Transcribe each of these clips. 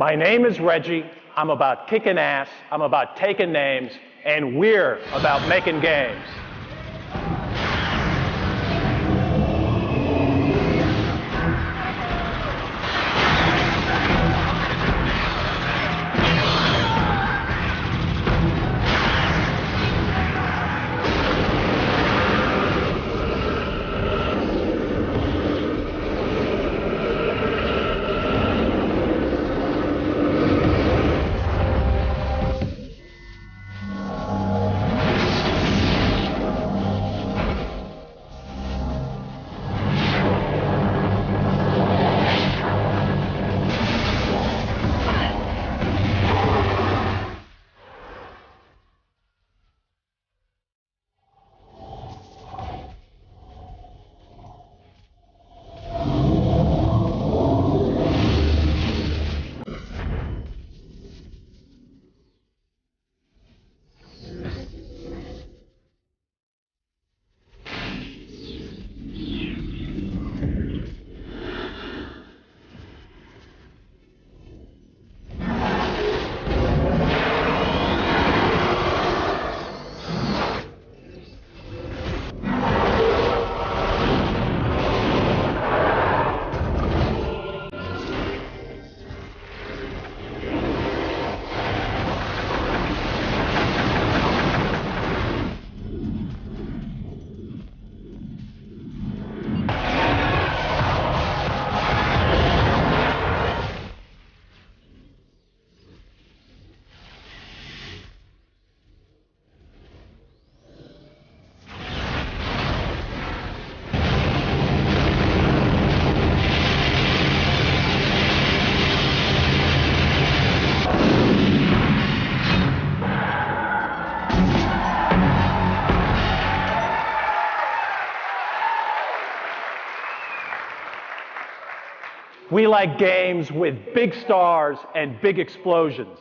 My name is Reggie. I'm about kicking ass. I'm about taking names. And we're about making games. We like games with big stars and big explosions.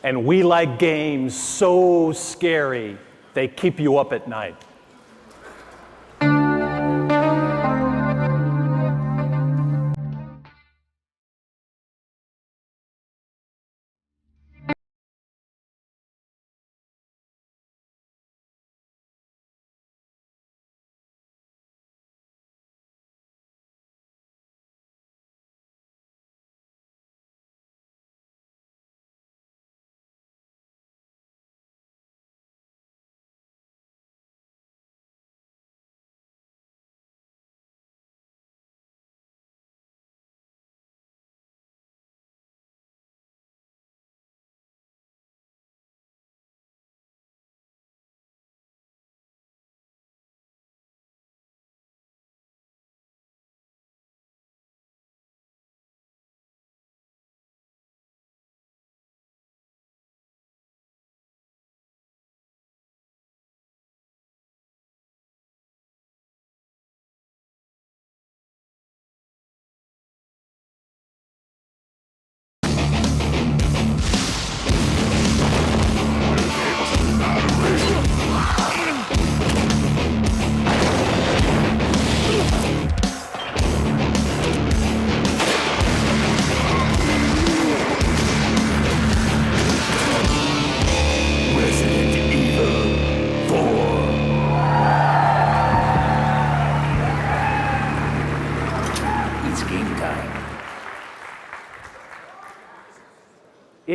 And we like games so scary, they keep you up at night.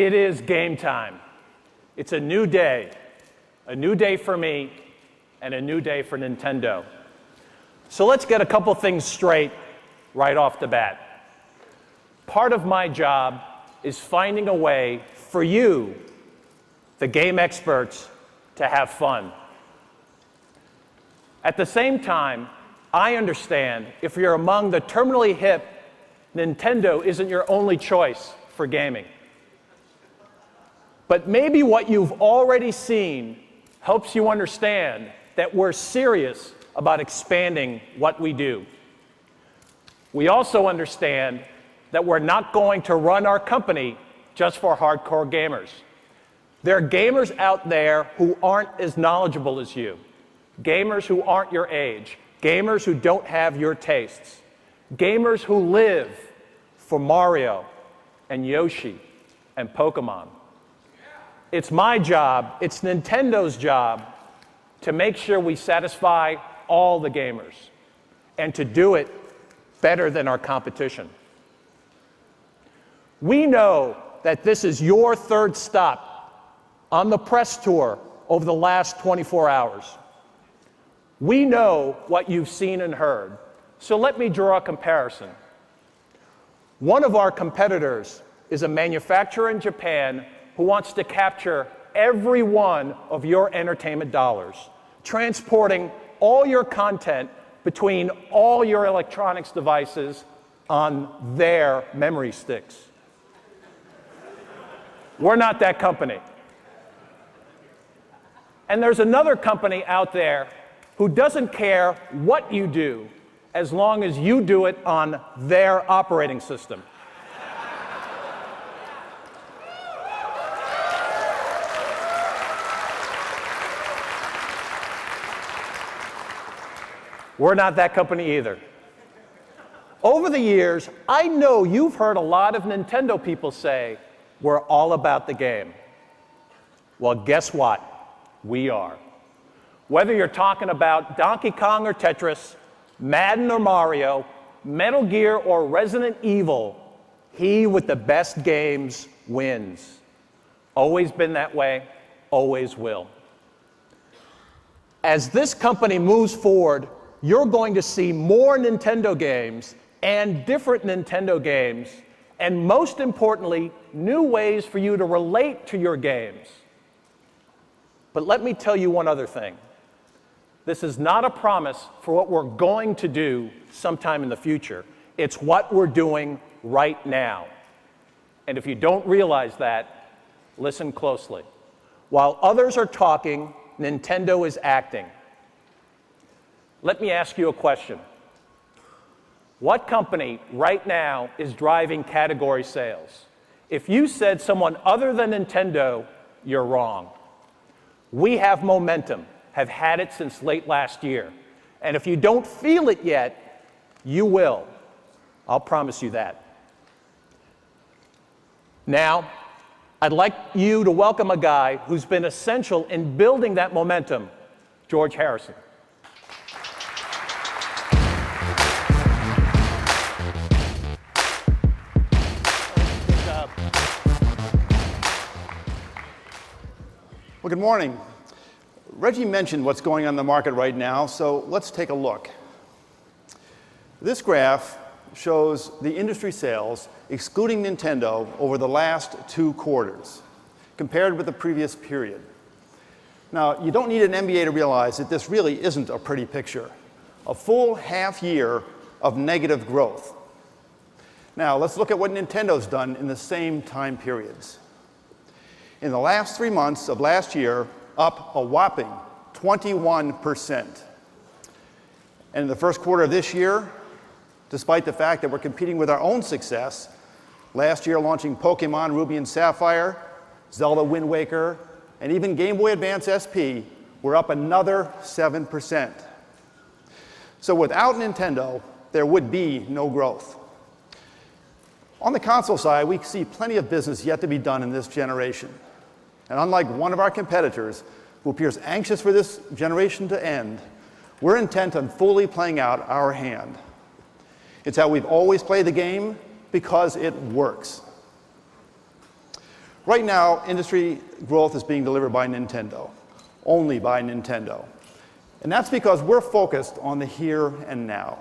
It is game time. It's a new day for me, and a new day for Nintendo. So let's get a couple things straight right off the bat. Part of my job is finding a way for you, the game experts, to have fun. At the same time, I understand if you're among the terminally hip, Nintendo isn't your only choice for gaming. But maybe what you've already seen helps you understand that we're serious about expanding what we do. We also understand that we're not going to run our company just for hardcore gamers. There are gamers out there who aren't as knowledgeable as you, gamers who aren't your age, gamers who don't have your tastes, gamers who live for Mario and Yoshi and Pokemon. It's my job, it's Nintendo's job, to make sure we satisfy all the gamers and to do it better than our competition. We know that this is your third stop on the press tour over the last 24 hours. We know what you've seen and heard, so let me draw a comparison. One of our competitors is a manufacturer in Japan who wants to capture every one of your entertainment dollars, transporting all your content between all your electronics devices on their memory sticks. We're not that company. And there's another company out there who doesn't care what you do as long as you do it on their operating system. We're not that company either. Over the years, I know you've heard a lot of Nintendo people say, we're all about the game. Well, guess what? We are. Whether you're talking about Donkey Kong or Tetris, Madden or Mario, Metal Gear or Resident Evil, he with the best games wins. Always been that way, always will. As this company moves forward, you're going to see more Nintendo games and different Nintendo games, and most importantly, new ways for you to relate to your games. But let me tell you one other thing. This is not a promise for what we're going to do sometime in the future. It's what we're doing right now. And if you don't realize that, listen closely. While others are talking, Nintendo is acting. Let me ask you a question. What company right now is driving category sales? If you said someone other than Nintendo, you're wrong. We have momentum, have had it since late last year. And if you don't feel it yet, you will. I'll promise you that. Now, I'd like you to welcome a guy who's been essential in building that momentum, George Harrison. Well, good morning. Reggie mentioned what's going on in the market right now, so let's take a look. This graph shows the industry sales, excluding Nintendo, over the last 2 quarters, compared with the previous period. Now, you don't need an MBA to realize that this really isn't a pretty picture. A full half year of negative growth. Now, let's look at what Nintendo's done in the same time periods. In the last 3 months of last year, up a whopping 21%. And in the first quarter of this year, despite the fact that we're competing with our own success, last year launching Pokemon Ruby and Sapphire, Zelda Wind Waker, and even Game Boy Advance SP, we're up another 7%. So without Nintendo, there would be no growth. On the console side, we see plenty of business yet to be done in this generation. And unlike one of our competitors, who appears anxious for this generation to end, we're intent on fully playing out our hand. It's how we've always played the game because it works. Right now, industry growth is being delivered by Nintendo, only by Nintendo. And that's because we're focused on the here and now.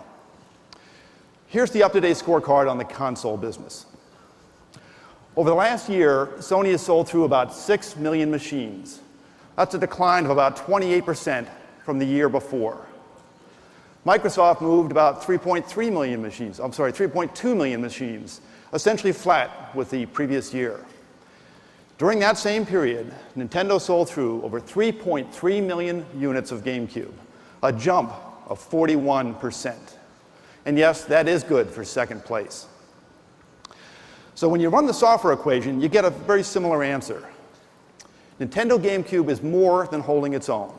Here's the up-to-date scorecard on the console business. Over the last year, Sony has sold through about 6 million machines. That's a decline of about 28% from the year before. Microsoft moved about 3.2 million machines, essentially flat with the previous year. During that same period, Nintendo sold through over 3.3 million units of GameCube, a jump of 41%. And yes, that is good for second place. So when you run the software equation, you get a very similar answer. Nintendo GameCube is more than holding its own.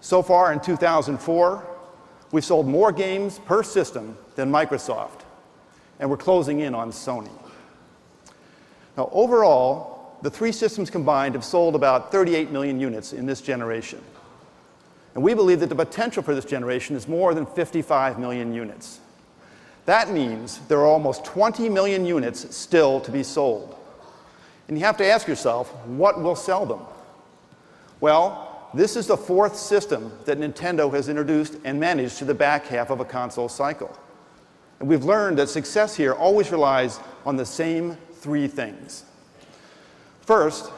So far in 2004, we've sold more games per system than Microsoft, and we're closing in on Sony. Now, overall, the three systems combined have sold about 38 million units in this generation. And we believe that the potential for this generation is more than 55 million units. That means there are almost 20 million units still to be sold. And you have to ask yourself, what will sell them? Well, this is the fourth system that Nintendo has introduced and managed to the back half of a console cycle. And we've learned that success here always relies on the same three things. First,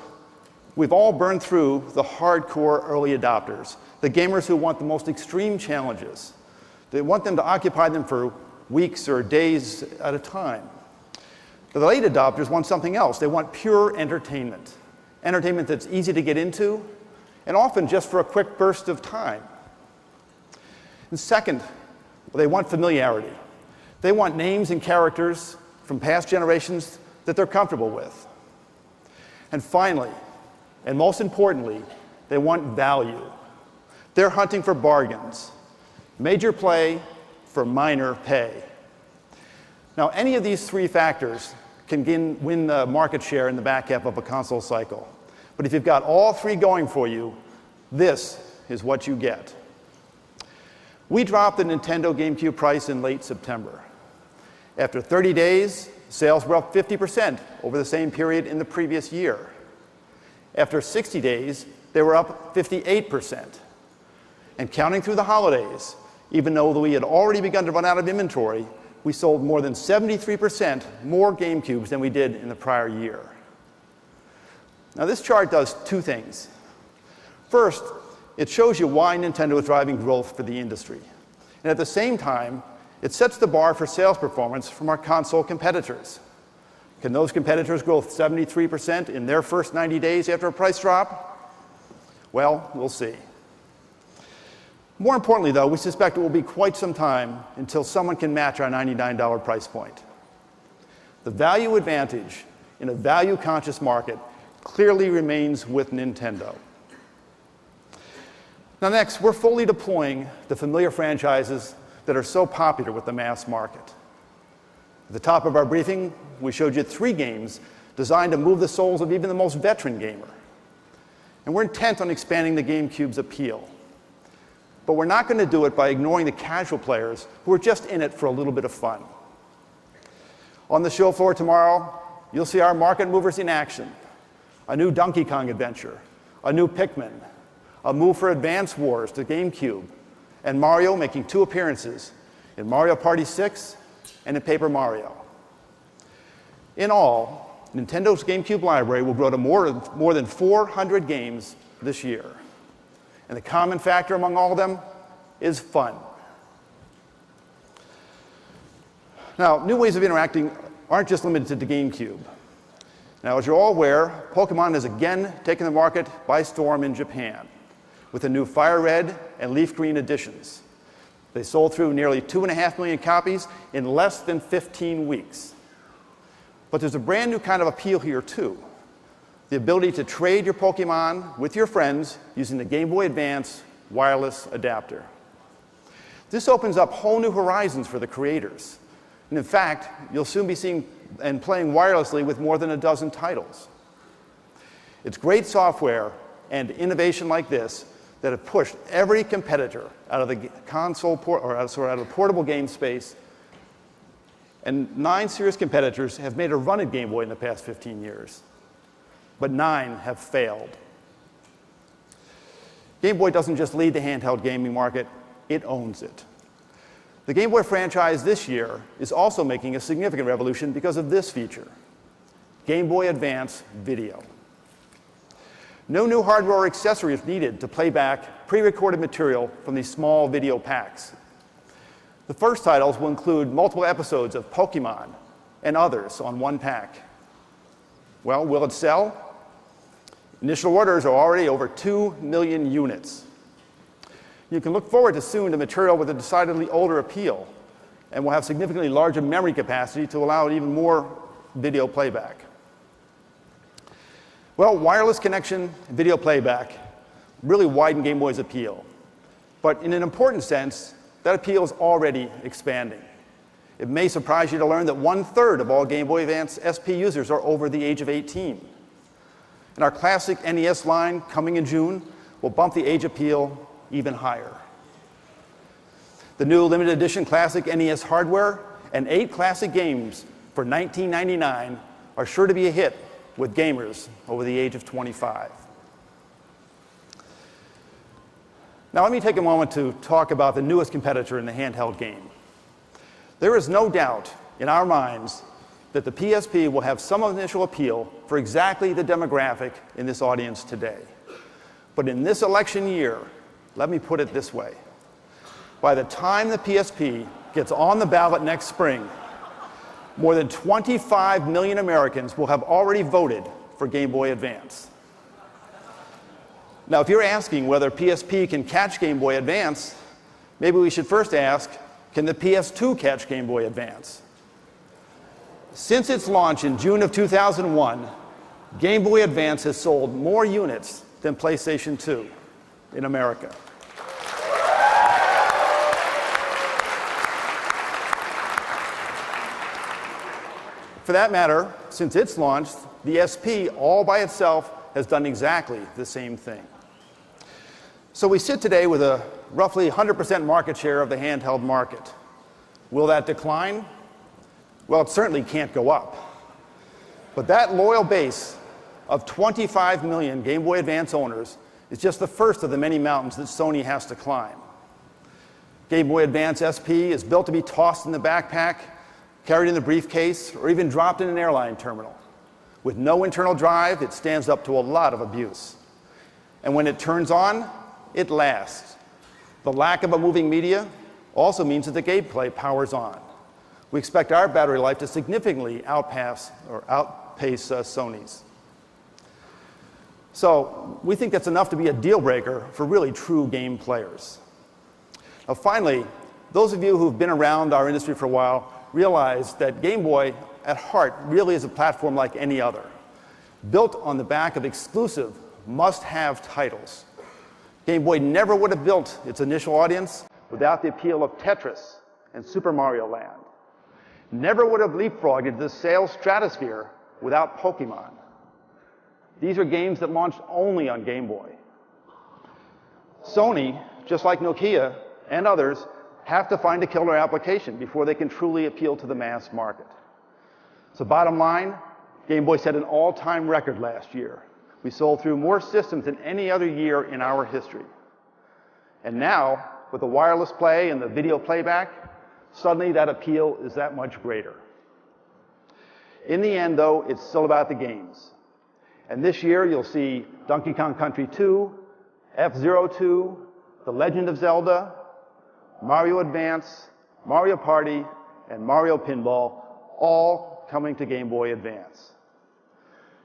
we've all burned through the hardcore early adopters, the gamers who want the most extreme challenges. They want them to occupy them for weeks or days at a time. The late adopters want something else. They want pure entertainment, entertainment that's easy to get into, and often just for a quick burst of time. And second, they want familiarity. They want names and characters from past generations that they're comfortable with. And finally, and most importantly, they want value. They're hunting for bargains. Major play for minor pay. Now, any of these three factors can win the market share in the back half of a console cycle. But if you've got all three going for you, this is what you get. We dropped the Nintendo GameCube price in late September. After 30 days, sales were up 50% over the same period in the previous year. After 60 days, they were up 58%. And counting through the holidays, even though we had already begun to run out of inventory, we sold more than 73% more GameCubes than we did in the prior year. Now, this chart does two things. First, it shows you why Nintendo is driving growth for the industry. And at the same time, it sets the bar for sales performance from our console competitors. Can those competitors grow 73% in their first 90 days after a price drop? Well, we'll see. More importantly, though, we suspect it will be quite some time until someone can match our $99 price point. The value advantage in a value-conscious market clearly remains with Nintendo. Now next, we're fully deploying the familiar franchises that are so popular with the mass market. At the top of our briefing, we showed you 3 games designed to move the souls of even the most veteran gamer. And we're intent on expanding the GameCube's appeal. But we're not going to do it by ignoring the casual players who are just in it for a little bit of fun. On the show floor tomorrow, you'll see our market movers in action. A new Donkey Kong adventure, a new Pikmin, a move for Advance Wars to GameCube, and Mario making 2 appearances in Mario Party 6 and in Paper Mario. In all, Nintendo's GameCube library will grow to more than 400 games this year. And the common factor among all of them is fun. Now, new ways of interacting aren't just limited to GameCube. Now, as you're all aware, Pokemon has again taken the market by storm in Japan with the new Fire Red and Leaf Green editions. They sold through nearly 2.5 million copies in less than 15 weeks. But there's a brand new kind of appeal here, too. The ability to trade your Pokemon with your friends using the Game Boy Advance wireless adapter. This opens up whole new horizons for the creators. And in fact, you'll soon be seeing and playing wirelessly with more than a dozen titles. It's great software and innovation like this that have pushed every competitor out of the out of the portable game space. And 9 serious competitors have made a run at Game Boy in the past 15 years. but 9 have failed. Game Boy doesn't just lead the handheld gaming market, it owns it. The Game Boy franchise this year is also making a significant revolution because of this feature: Game Boy Advance Video. No new hardware or accessories needed to play back pre-recorded material from these small video packs. The first titles will include multiple episodes of Pokemon and others on one pack. Well, will it sell? Initial orders are already over 2 million units. You can look forward to soon to material with a decidedly older appeal, and will have significantly larger memory capacity to allow even more video playback. Well, wireless connection and video playback really widen Game Boy's appeal. But in an important sense, that appeal is already expanding. It may surprise you to learn that 1/3 of all Game Boy Advance SP users are over the age of 18. And our classic NES line, coming in June, will bump the age appeal even higher. The new limited edition classic NES hardware and 8 classic games for $19.99 are sure to be a hit with gamers over the age of 25. Now let me take a moment to talk about the newest competitor in the handheld game. There is no doubt in our minds that the PSP will have some initial appeal for exactly the demographic in this audience today. But in this election year, let me put it this way: by the time the PSP gets on the ballot next spring, more than 25 million Americans will have already voted for Game Boy Advance. Now, if you're asking whether PSP can catch Game Boy Advance, maybe we should first ask, can the PS2 catch Game Boy Advance? Since its launch in June of 2001, Game Boy Advance has sold more units than PlayStation 2 in America. For that matter, since its launch, the SP all by itself has done exactly the same thing. So we sit today with a roughly 100% market share of the handheld market. Will that decline? Well, it certainly can't go up. But that loyal base of 25 million Game Boy Advance owners is just the first of the many mountains that Sony has to climb. Game Boy Advance SP is built to be tossed in the backpack, carried in the briefcase, or even dropped in an airline terminal. With no internal drive, it stands up to a lot of abuse. And when it turns on, it lasts. The lack of a moving media also means that the gameplay powers on. We expect our battery life to significantly outpace Sony's. So we think that's enough to be a deal breaker for really true game players. Now finally, those of you who've been around our industry for a while realize that Game Boy, at heart, really is a platform like any other, built on the back of exclusive, must-have titles. Game Boy never would have built its initial audience without the appeal of Tetris and Super Mario Land. Never would have leapfrogged into the sales stratosphere without Pokemon. These are games that launched only on Game Boy. Sony, just like Nokia and others, have to find a killer application before they can truly appeal to the mass market. So bottom line, Game Boy set an all-time record last year. We sold through more systems than any other year in our history. And now, with the wireless play and the video playback, suddenly that appeal is that much greater. In the end, though, it's still about the games. And this year, you'll see Donkey Kong Country 2, F-Zero 2, The Legend of Zelda, Mario Advance, Mario Party, and Mario Pinball, all coming to Game Boy Advance.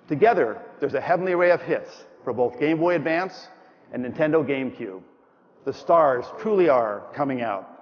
Together, there's a heavenly array of hits for both Game Boy Advance and Nintendo GameCube. The stars truly are coming out.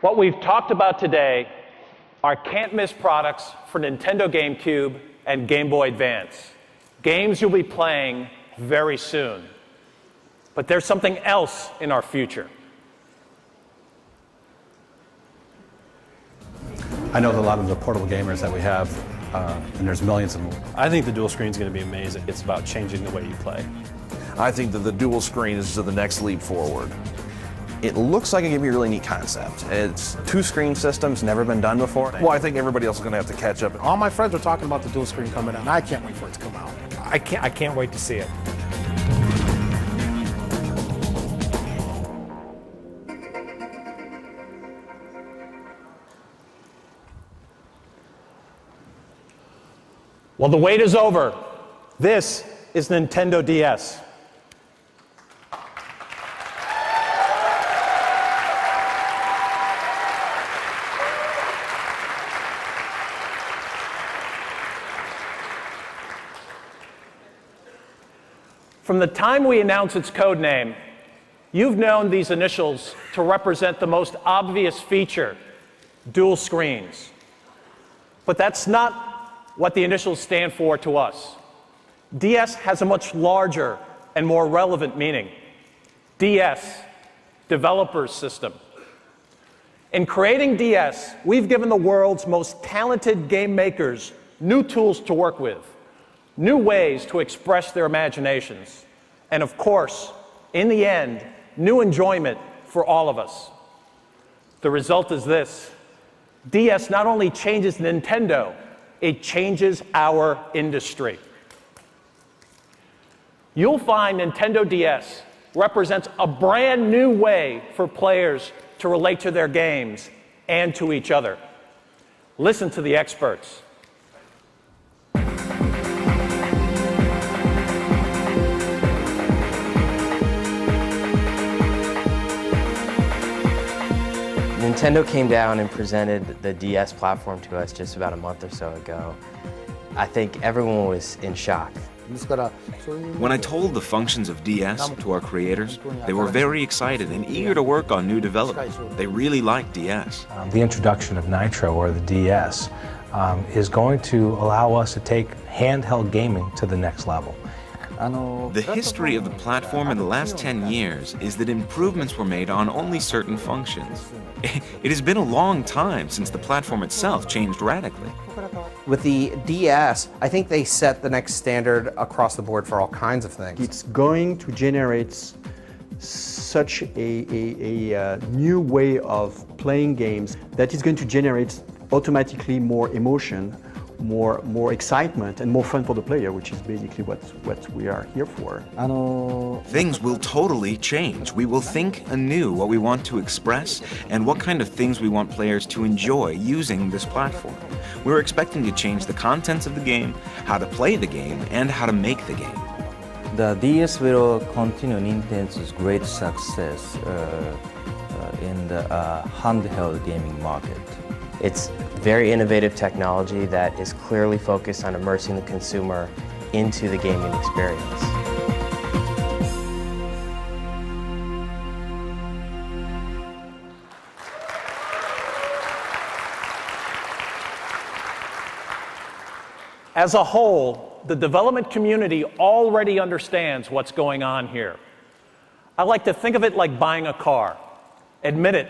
What we've talked about today are can't-miss products for Nintendo GameCube and Game Boy Advance. Games you'll be playing very soon. But there's something else in our future. I know that a lot of the portable gamers that we have, and there's millions of them. I think the dual screen is going to be amazing. It's about changing the way you play. I think that the dual screen is the next leap forward. It looks like it could be a really neat concept. It's two screen systems, never been done before. Well, I think everybody else is going to have to catch up. All my friends are talking about the dual screen coming out, and I can't wait for it to come out. I can't wait to see it. Well, the wait is over. This is Nintendo DS. From the time we announced its code name, you've known these initials to represent the most obvious feature, dual screens. But that's not what the initials stand for to us. DS has a much larger and more relevant meaning. DS, Developer's System. In creating DS, we've given the world's most talented game makers new tools to work with, new ways to express their imaginations, and of course, in the end, new enjoyment for all of us. The result is this: DS not only changes Nintendo, it changes our industry. You'll find Nintendo DS represents a brand new way for players to relate to their games and to each other. Listen to the experts. Nintendo came down and presented the DS platform to us just about a month or so ago. I think everyone was in shock. When I told the functions of DS to our creators, they were very excited and eager to work on new development. They really liked DS. The introduction of Nitro, or the DS, is going to allow us to take handheld gaming to the next level. The history of the platform in the last 10 years is that improvements were made on only certain functions. It has been a long time since the platform itself changed radically. With the DS, I think they set the next standard across the board for all kinds of things. It's going to generate such a new way of playing games that is going to generate automatically more emotion, more excitement, and more fun for the player, which is basically what we are here for. Things will totally change. We will think anew what we want to express and what kind of things we want players to enjoy using this platform. We're expecting to change the contents of the game, how to play the game, and how to make the game. The DS will continue Nintendo's great success in the handheld gaming market. It's very innovative technology that is clearly focused on immersing the consumer into the gaming experience. As a whole, the development community already understands what's going on here. I like to think of it like buying a car. Admit it,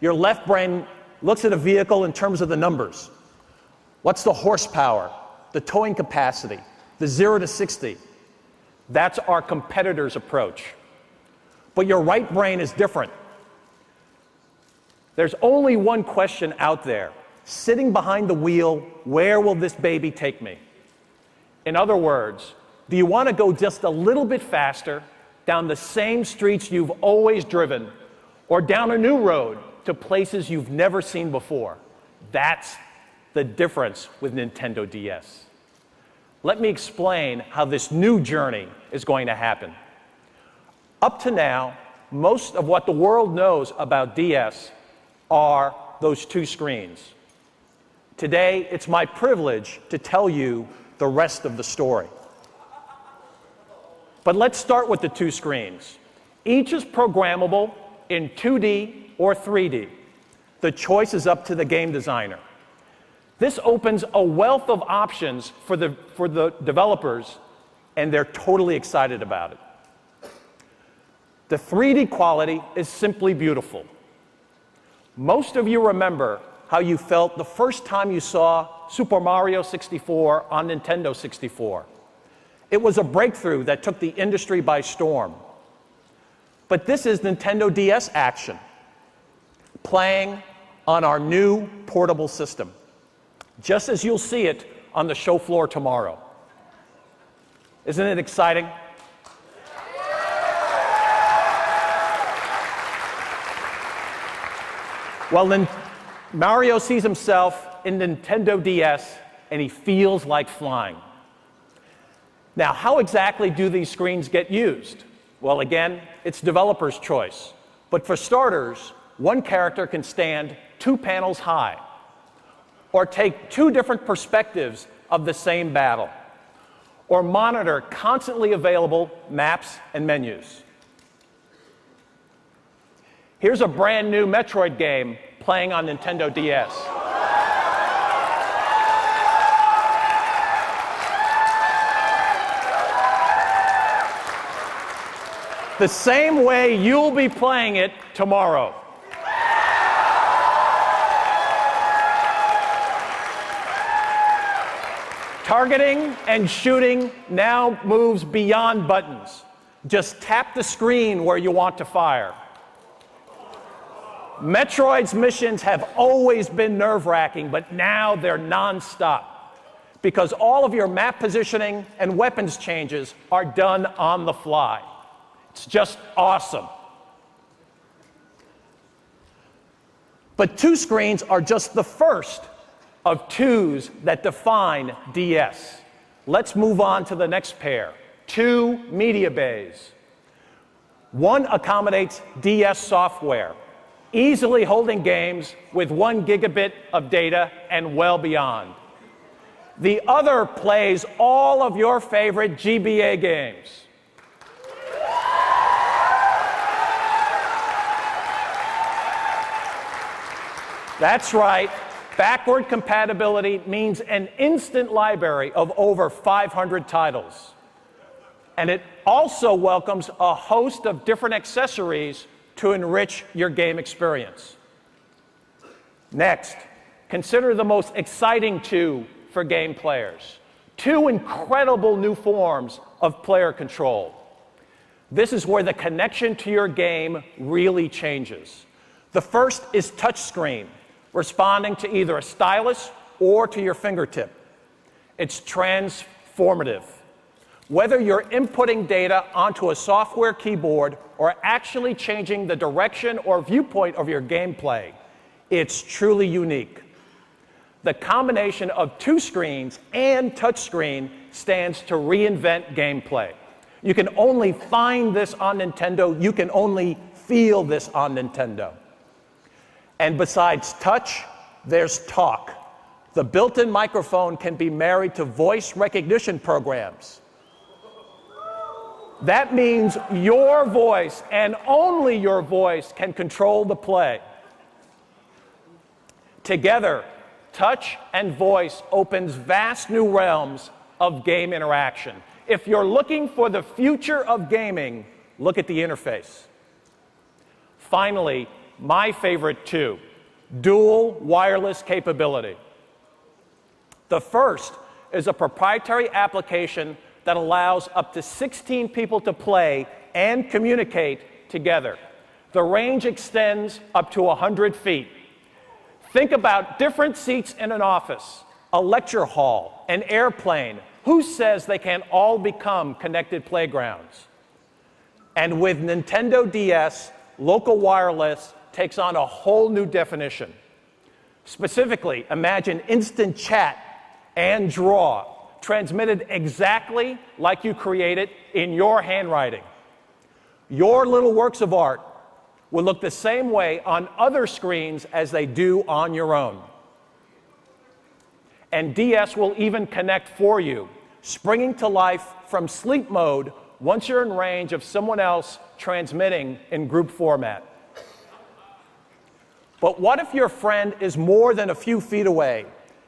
your left brain looks at a vehicle in terms of the numbers. What's the horsepower, the towing capacity, the 0 to 60? That's our competitor's approach. But your right brain is different. There's only one question out there. Sitting behind the wheel, where will this baby take me? In other words, do you want to go just a little bit faster down the same streets you've always driven, or down a new road to places you've never seen before? That's the difference with Nintendo DS. Let me explain how this new journey is going to happen. Up to now, most of what the world knows about DS are those two screens. Today, it's my privilege to tell you the rest of the story. But let's start with the two screens. Each is programmable in 2D or 3D. The choice is up to the game designer. This opens a wealth of options for the developers, and they're totally excited about it. The 3D quality is simply beautiful. Most of you remember how you felt the first time you saw Super Mario 64 on Nintendo 64. It was a breakthrough that took the industry by storm. But this is Nintendo DS action, playing on our new portable system, just as you'll see it on the show floor tomorrow. Isn't it exciting? Well, then Mario sees himself in Nintendo DS, and he feels like flying. Now, how exactly do these screens get used? Well, again, it's developer's choice. But for starters, one character can stand 2 panels high, or take 2 different perspectives of the same battle, or monitor constantly available maps and menus. Here's a brand new Metroid game playing on Nintendo DS. The same way you'll be playing it tomorrow. Targeting and shooting now moves beyond buttons. Just tap the screen where you want to fire. Metroid's missions have always been nerve-wracking, but now they're non-stop, because all of your map positioning and weapons changes are done on the fly. It's just awesome. But 2 screens are just the first of 2s that define DS. Let's move on to the next pair, 2 media bays. One accommodates DS software, easily holding games with 1 gigabit of data and well beyond. The other plays all of your favorite GBA games. That's right. Backward compatibility means an instant library of over 500 titles. And it also welcomes a host of different accessories to enrich your game experience. Next, consider the most exciting 2 for game players. 2 incredible new forms of player control. This is where the connection to your game really changes. The first is touchscreen, responding to either a stylus or to your fingertip. It's transformative. Whether you're inputting data onto a software keyboard or actually changing the direction or viewpoint of your gameplay, it's truly unique. The combination of 2 screens and touchscreen stands to reinvent gameplay. You can only find this on Nintendo. You can only feel this on Nintendo. And besides touch, there's talk. The built-in microphone can be married to voice recognition programs. That means your voice, and only your voice, can control the play. Together, touch and voice opens vast new realms of game interaction. If you're looking for the future of gaming, look at the interface. Finally, my favorite 2, dual wireless capability. The first is a proprietary application that allows up to 16 people to play and communicate together. The range extends up to 100 feet. Think about different seats in an office, a lecture hall, an airplane. Who says they can't all become connected playgrounds? And with Nintendo DS, local wireless takes on a whole new definition. Specifically, imagine instant chat and draw, transmitted exactly like you created in your handwriting. Your little works of art will look the same way on other screens as they do on your own. And DS will even connect for you, springing to life from sleep mode once you're in range of someone else transmitting in group format. But what if your friend is more than a few feet away,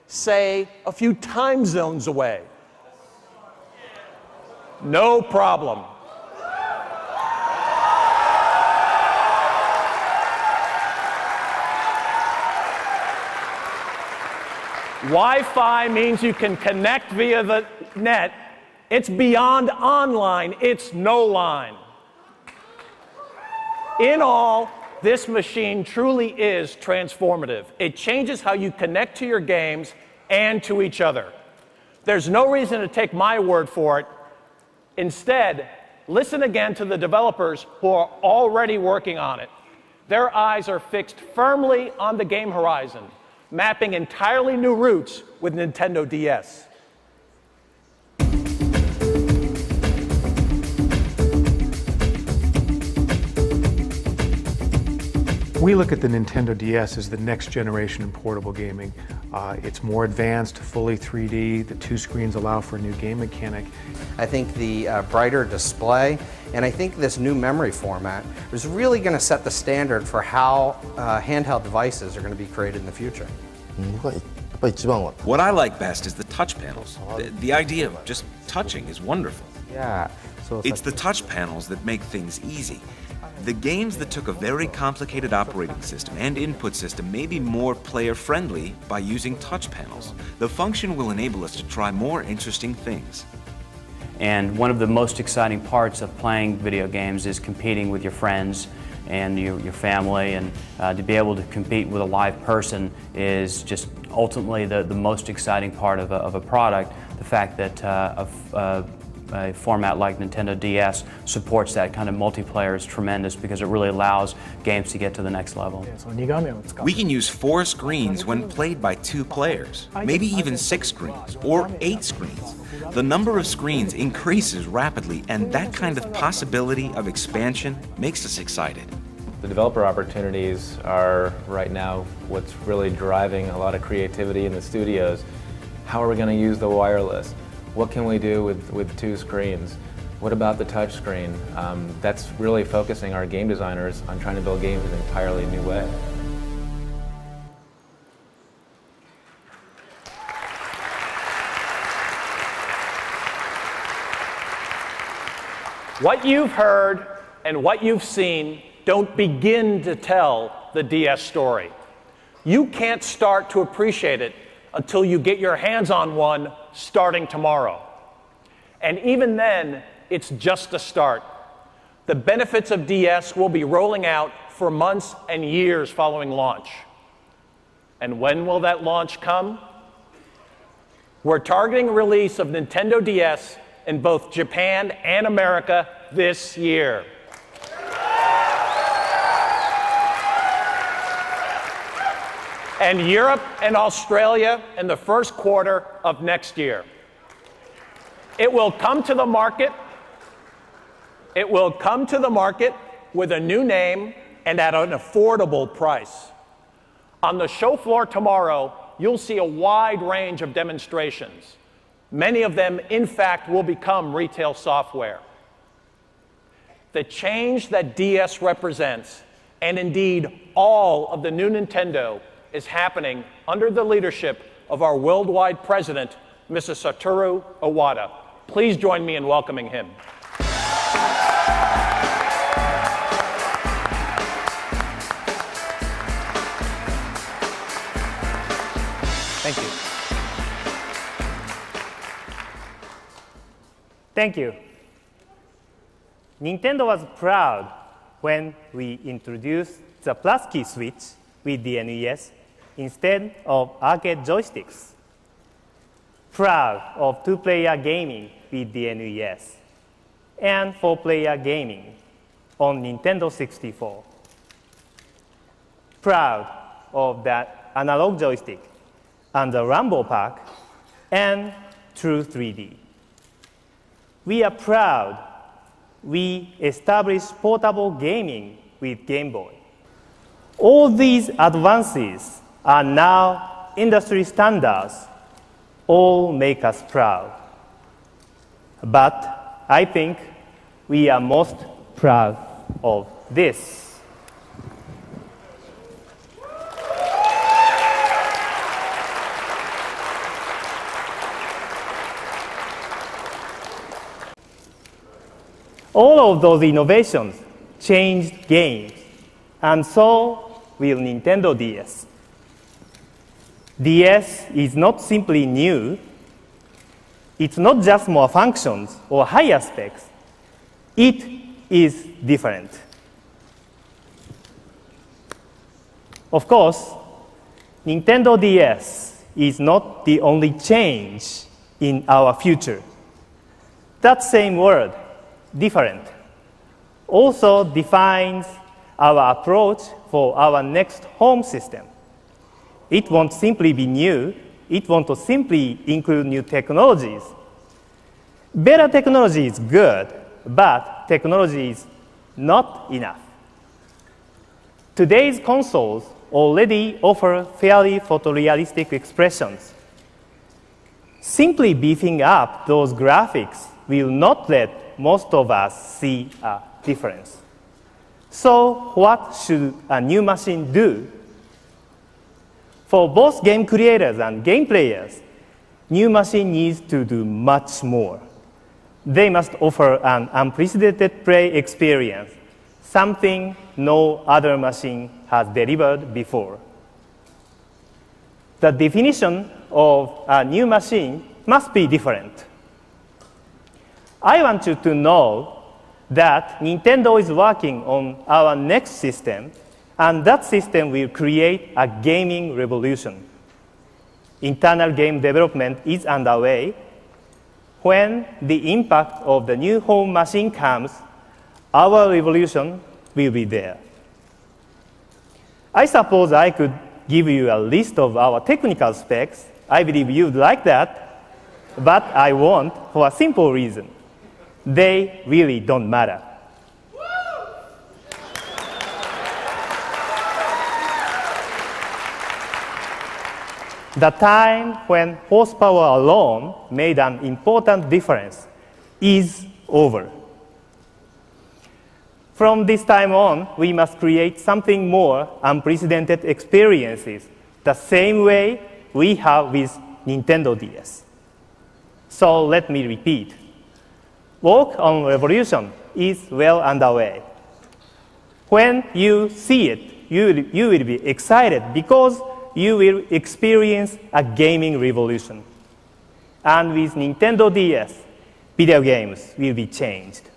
say a few time zones away? No problem. Wi-Fi means you can connect via the net. It's beyond online, it's no line. In all, this machine truly is transformative. It changes how you connect to your games and to each other. There's no reason to take my word for it. Instead, listen again to the developers who are already working on it. Their eyes are fixed firmly on the game horizon, mapping entirely new routes with Nintendo DS. We look at the Nintendo DS as the next generation in portable gaming. It's more advanced, fully 3D. The two screens allow for a new game mechanic. I think the brighter display and I think this new memory format is really going to set the standard for how handheld devices are going to be created in the future. What I like best is the touch panels. The idea of just touching is wonderful. Yeah. It's the touch panels that make things easy. The games that took a very complicated operating system and input system may be more player-friendly by using touch panels. The function will enable us to try more interesting things. And one of the most exciting parts of playing video games is competing with your friends and your family, and to be able to compete with a live person is just ultimately the most exciting part of a product. The fact that a format like Nintendo DS supports that kind of multiplayer is tremendous because it really allows games to get to the next level. We can use 4 screens when played by 2 players, maybe even 6 screens or 8 screens. The number of screens increases rapidly, and that kind of possibility of expansion makes us excited. The developer opportunities are right now what's really driving a lot of creativity in the studios. How are we going to use the wireless? What can we do with 2 screens? What about the touch screen? That's really focusing our game designers on trying to build games in an entirely new way. What you've heard and what you've seen don't begin to tell the DS story. You can't start to appreciate it until you get your hands on one starting tomorrow. And even then, it's just a start. The benefits of DS will be rolling out for months and years following launch. And when will that launch come? We're targeting release of Nintendo DS in both Japan and America this year. And Europe and Australia in the first quarter of next year. It will come to the market. It will come to the market with a new name and at an affordable price. On the show floor tomorrow, you'll see a wide range of demonstrations. Many of them, in fact, will become retail software. The change that DS represents, and indeed all of the new Nintendo, is happening under the leadership of our worldwide president, Mr. Satoru Iwata. Please join me in welcoming him. Thank you. Thank you. Nintendo was proud when we introduced the plus key switch with the NES instead of arcade joysticks. Proud of 2-player gaming with the NES and 4-player gaming on Nintendo 64. Proud of that analog joystick and the Rumble Pack and True 3D. We are proud we established portable gaming with Game Boy. All these advances are now industry standards. All make us proud. But I think we are most proud of this. All of those innovations changed games, and so will Nintendo DS. DS is not simply new. It's not just more functions or higher specs. It is different. Of course, Nintendo DS is not the only change in our future. That same word, different, also defines our approach for our next home system. It won't simply be new. It won't simply include new technologies. Better technology is good, but technology is not enough. Today's consoles already offer fairly photorealistic expressions. Simply beefing up those graphics will not let most of us see a difference. So what should a new machine do? For both game creators and game players, new machine needs to do much more. They must offer an unprecedented play experience, something no other machine has delivered before. The definition of a new machine must be different. I want you to know that Nintendo is working on our next system, and that system will create a gaming revolution. Internal game development is underway. When the impact of the new home machine comes, our revolution will be there. I suppose I could give you a list of our technical specs. I believe you'd like that, but I won't for a simple reason. They really don't matter. The time when horsepower alone made an important difference is over. From this time on, we must create something more unprecedented experiences, the same way we have with Nintendo DS. So let me repeat. Work on Revolution is well underway. When you see it, you will be excited because you will experience a gaming revolution. And with Nintendo DS, video games will be changed.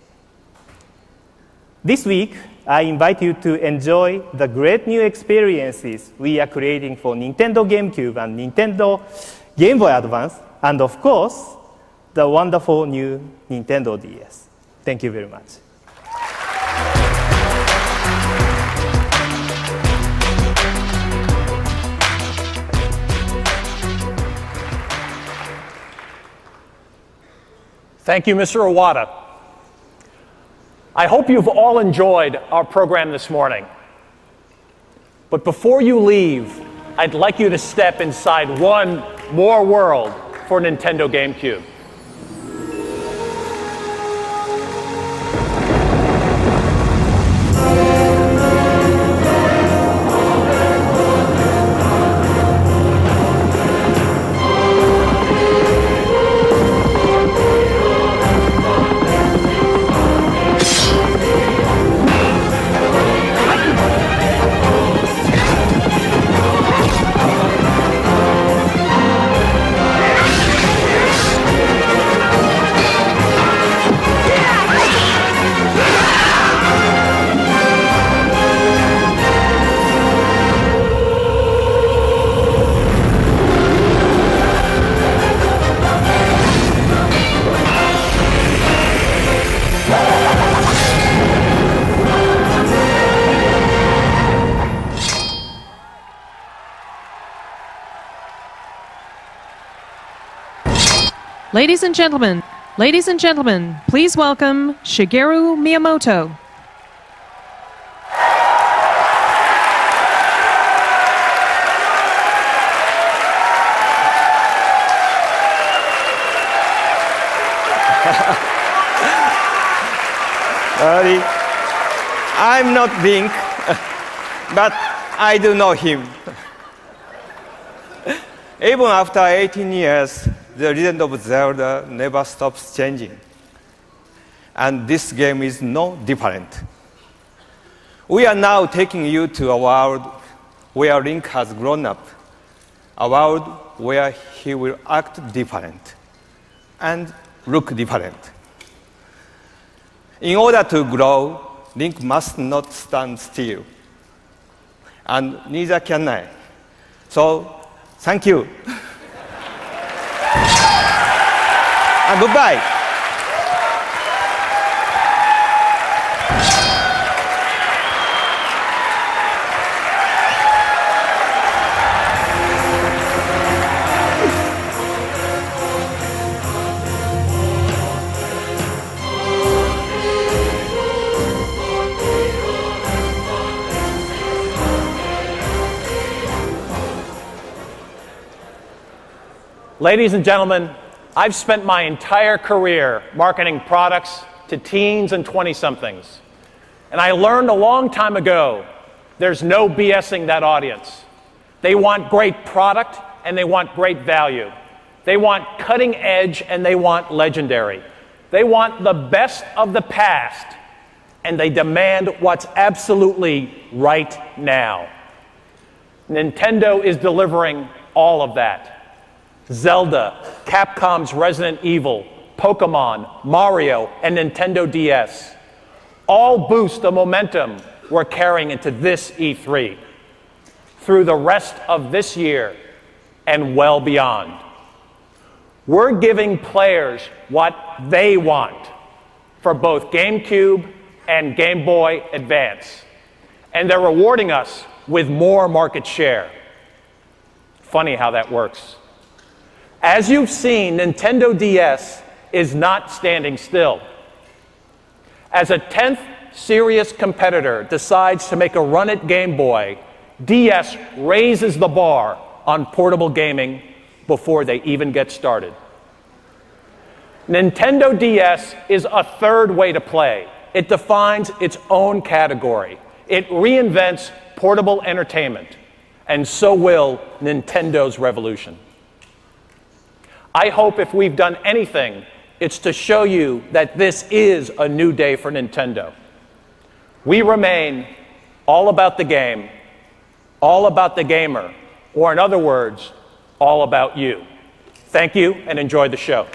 This week, I invite you to enjoy the great new experiences we are creating for Nintendo GameCube and Nintendo Game Boy Advance, and of course, the wonderful new Nintendo DS. Thank you very much. Thank you, Mr. Iwata. I hope you've all enjoyed our program this morning. But before you leave, I'd like you to step inside one more world for Nintendo GameCube. Ladies and gentlemen, please welcome Shigeru Miyamoto. I'm not Link, but I do know him. Even after 18 years, the Legend of Zelda never stops changing. and this game is no different. We are now taking you to a world where Link has grown up, a world where he will act different and look different. In order to grow, Link must not stand still, and neither can I. So, thank you. And goodbye. Ladies and gentlemen, I've spent my entire career marketing products to teens and 20-somethings. And I learned a long time ago, there's no BSing that audience. They want great product and they want great value. They want cutting edge and they want legendary. They want the best of the past and they demand what's absolutely right now. Nintendo is delivering all of that. Zelda, Capcom's Resident Evil, Pokemon, Mario, and Nintendo DS all boost the momentum we're carrying into this E3 through the rest of this year and well beyond. We're giving players what they want for both GameCube and Game Boy Advance, and they're rewarding us with more market share. Funny how that works. As you've seen, Nintendo DS is not standing still. As a 10th serious competitor decides to make a run at Game Boy, DS raises the bar on portable gaming before they even get started. Nintendo DS is a third way to play. It defines its own category. It reinvents portable entertainment, and so will Nintendo's revolution. I hope if we've done anything, it's to show you that this is a new day for Nintendo. We remain all about the game, all about the gamer, or in other words, all about you. Thank you and enjoy the show.